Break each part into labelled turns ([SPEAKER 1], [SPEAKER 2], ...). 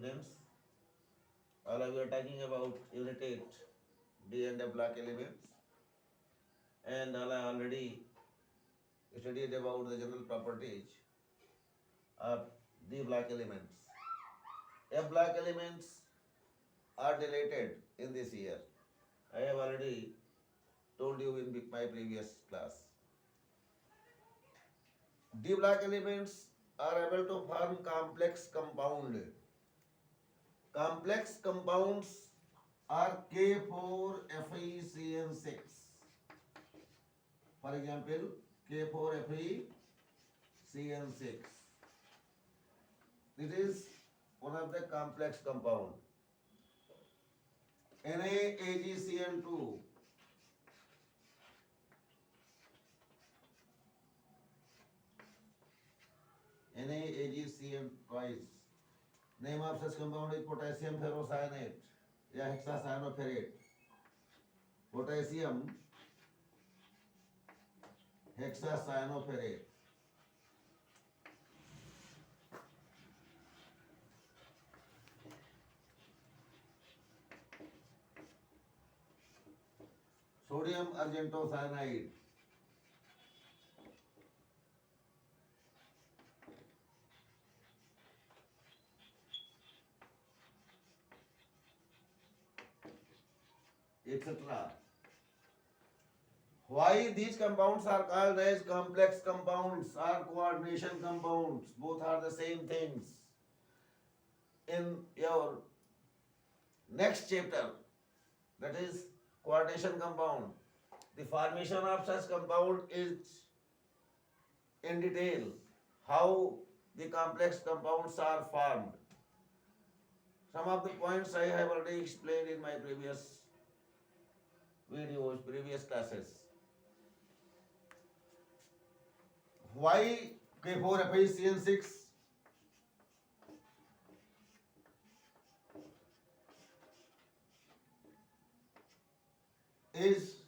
[SPEAKER 1] students. All of you are talking about unit 8, D and the block elements. And all I already studied about the general properties of the block elements. F block elements are deleted in this year. I have already told you in my previous class. D block elements are able to form complex compound. Complex compounds are K4FeCN6. For example, K4FeCN6. This is one of the complex compound. NaAgCN2. NaAgCN twice. Name of such compound is potassium ferrocyanate या hexacyanoferrate. Potassium hexacyanoferrate. Sodium argentocyanide. Etc. Why these compounds are called as complex compounds or coordination compounds? Both are the same things. In your next chapter, that is coordination compound, the formation of such compound is in detail how the complex compounds are formed. Some of the points I have already explained in my previous videos, previous classes. Why K4FeCN6? Is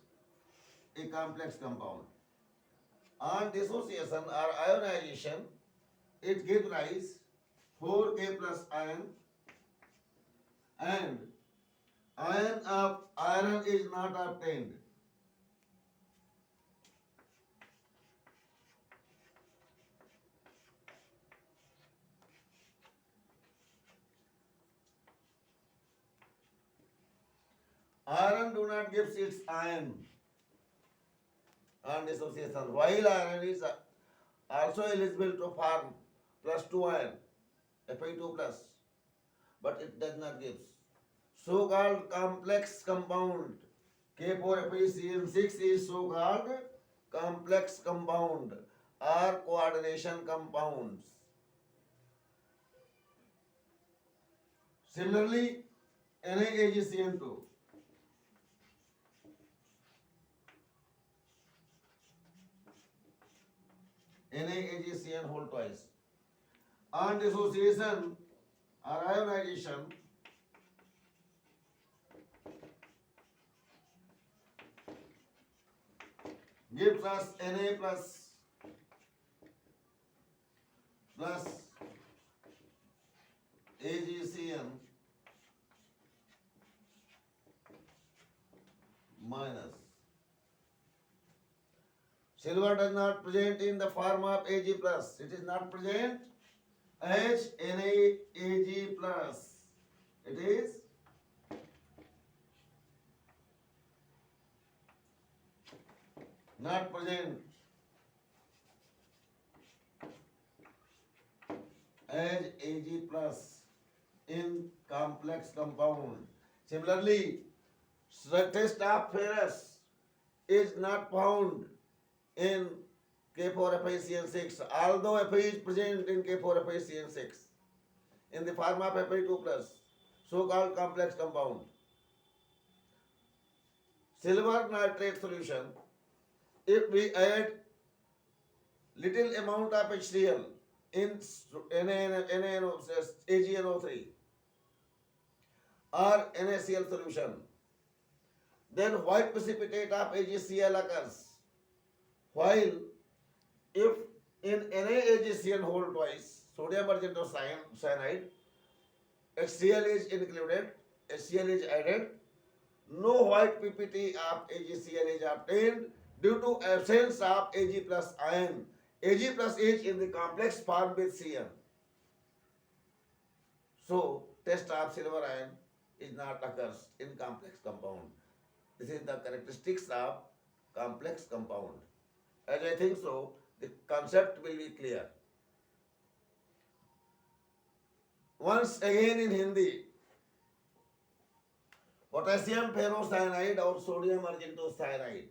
[SPEAKER 1] a complex compound. On dissociation or ionization, it gives rise 4K plus ion, and ion of iron is not obtained. Iron do not give its ion on dissociation, while iron is also eligible to form plus 2 ion, Fe2 plus, but it does not give. So-called complex compound K4FeCN6 is so-called complex compound or coordination compounds. Similarly, NaAgCN2. NaAgCN whole twice. On dissociation or ionization, gives us Na plus AgCN minus. Silver does not present in the form of Ag plus. It is not present as NaAg plus. It is not present as Ag plus in complex compound. Similarly, test of ferrous is not found in K4FeCN6, although Fe is present in K4FeCN6 in the form of Fe2 plus, so-called complex compound. Silver nitrate solution, if we add little amount of HCl in AgNO3 or NaCl solution, then white precipitate of AgCl occurs. While if in NaAgCN whole twice, sodium argentocyanide, HCl is included, HCl is added, no white PPT of AgCl is obtained due to absence of Ag plus ion. Ag plus H in the complex formed with Cn. So test of silver ion is not occurs in complex compound. This is the characteristics of complex compound. As I think so, the concept will be clear. Once again in Hindi, potassium ferrocyanide और sodium अर्जेंटोसाइनाइड,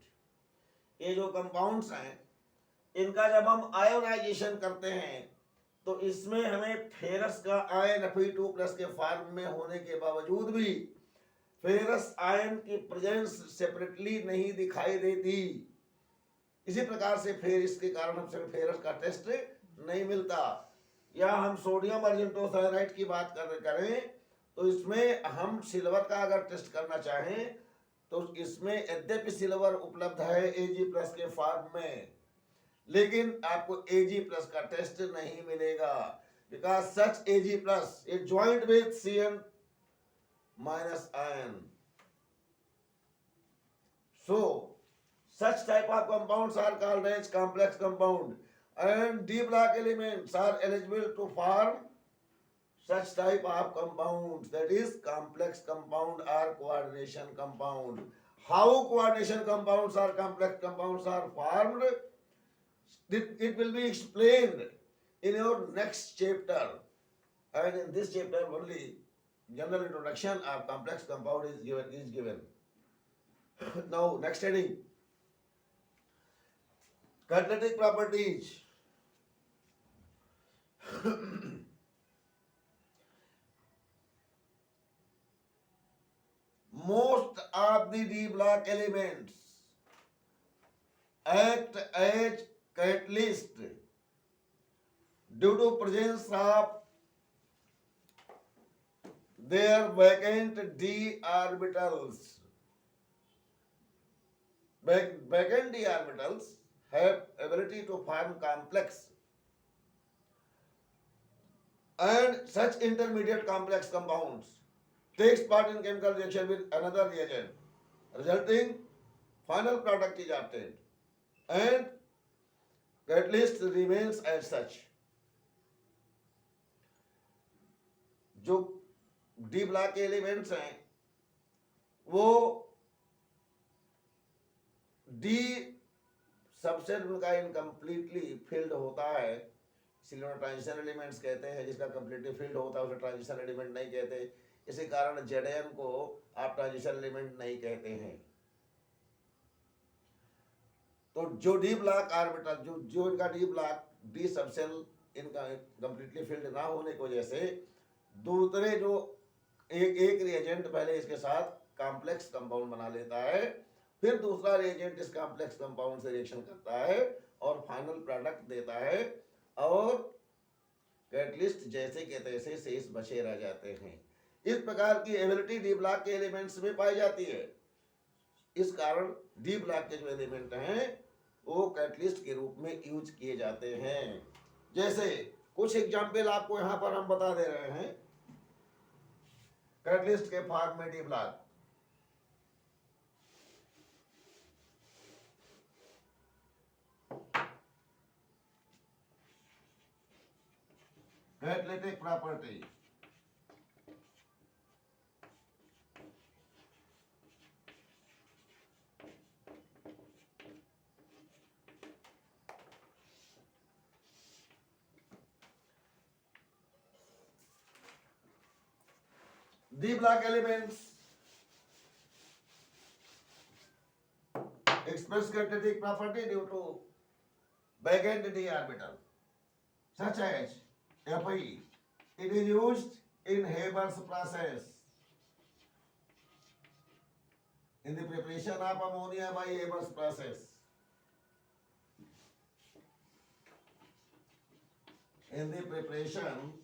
[SPEAKER 1] ये जो compounds हैं, इनका जब हम ionisation करते हैं तो इसमें हमें फेरस का आयन Fe2+ के फॉर्म में होने के बावजूद भी फेरस आयन की प्रेजेंस सेपरेटली नहीं दिखाई देती। इसी प्रकार से फिर इसके कारण हमसे फेरस का टेस्ट नहीं मिलता। या हम सोडियम अर्जेंटोसाइनाइड की बात करें तो इसमें हम सिल्वर का अगर टेस्ट करना चाहें तो इसमें यद्यपि सिल्वर उपलब्ध है Ag+ के फॉर्म में, लेकिन आपको Ag+ का टेस्ट नहीं मिलेगा, because such Ag+ is joint with Cn minus ion. So such type of compounds are called as complex compound, and D block elements are eligible to form such type of compounds, that is complex compound or coordination compound. How coordination compounds or complex compounds are formed, it will be explained in your next chapter, and in this chapter only general introduction of complex compound is given. Now next heading, catalytic properties. Most of the D block elements act as catalyst due to presence of their vacant D orbitals. Vacant D orbitals have ability to form complex and such intermediate complex compounds takes part in chemical reaction with another reagent, resulting final product is obtained, and catalyst remains as such. जो D block के elements हैं वो D subset उनका incompletely field होता है, इसलिए transition elements कहते हैं। जिसका कम्प्लीटली फिल्ड होता है उसे ट्रांजिशन एलिमेंट नहीं कहते। इसी कारण Zn को आप ट्रांजिशन एलिमेंट नहीं कहते हैं। तो जो डी ब्लॉक ऑर्बिटल जो इनका डी ब्लॉक डी सबसेल इनका कंप्लीटली फिल्ड ना होने की वजह से दूसरे जो एक रिएजेंट पहले इसके साथ कॉम्प्लेक्स कंपाउंड बना लेता है, फिर दूसरा रिएजेंट इस कॉम्प्लेक्स कंपाउंड से रिएक्शन करता है और फाइनल प्रोडक्ट देता है, और कैटलिस्ट जैसे के तैसे शेष बचे रह जाते हैं। इस प्रकार की एबिलिटी डी ब्लॉक के एलिमेंट्स में पाई जाती है। इस कारण डी ब्लॉक के जो एलिमेंट हैं वो कैटलिस्ट के रूप में यूज किए जाते हैं। जैसे कुछ एग्जाम्पल आपको यहाँ पर हम बता दे रहे हैं कैटलिस्ट के फॉर्म में D block. Catalytic property, D block elements express catalytic property due to vacant D orbital, such as Fe. It is used in Haber's process in the preparation of ammonia by Haber's process. In the preparation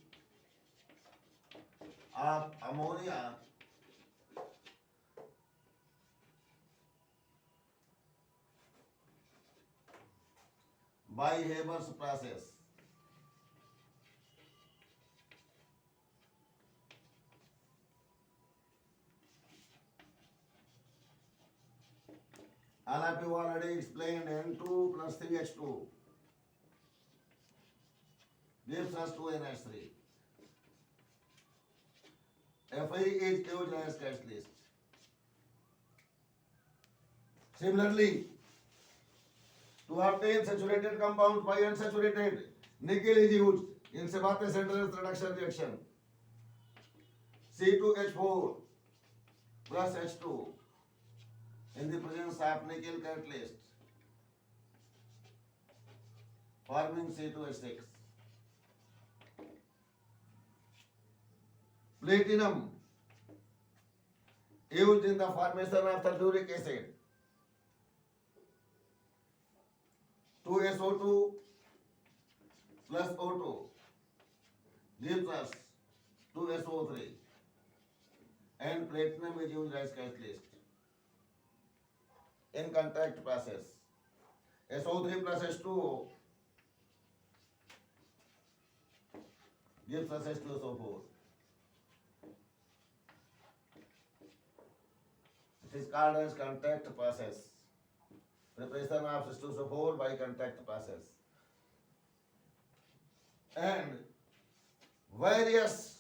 [SPEAKER 1] of ammonia by Haber's process. All of you already explained N2 plus 3H2 gives us 2NH3. Fe is used as catalyst. Similarly, to obtain saturated compounds by unsaturated, nickel is used in Sabate Central's reduction reaction. C2H4 plus H2 in the presence of nickel catalyst forming C2H6. Platinum used in the formation of sulfuric acid. 2SO2 plus O2 gives us 2SO3 and platinum is used as catalyst in contact process. SO3 plus H2O gives us H2SO4. It is called as contact process. Preparation of H2SO4 by contact process. And various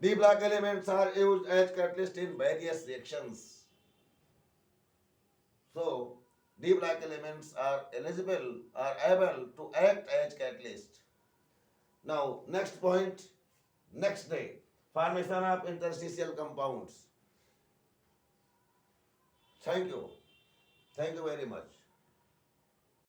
[SPEAKER 1] D block elements are used as catalyst in various reactions. So, D block elements are eligible or able to act as catalyst. Now, next point, next day, formation of interstitial compounds. Thank you. Thank you very much.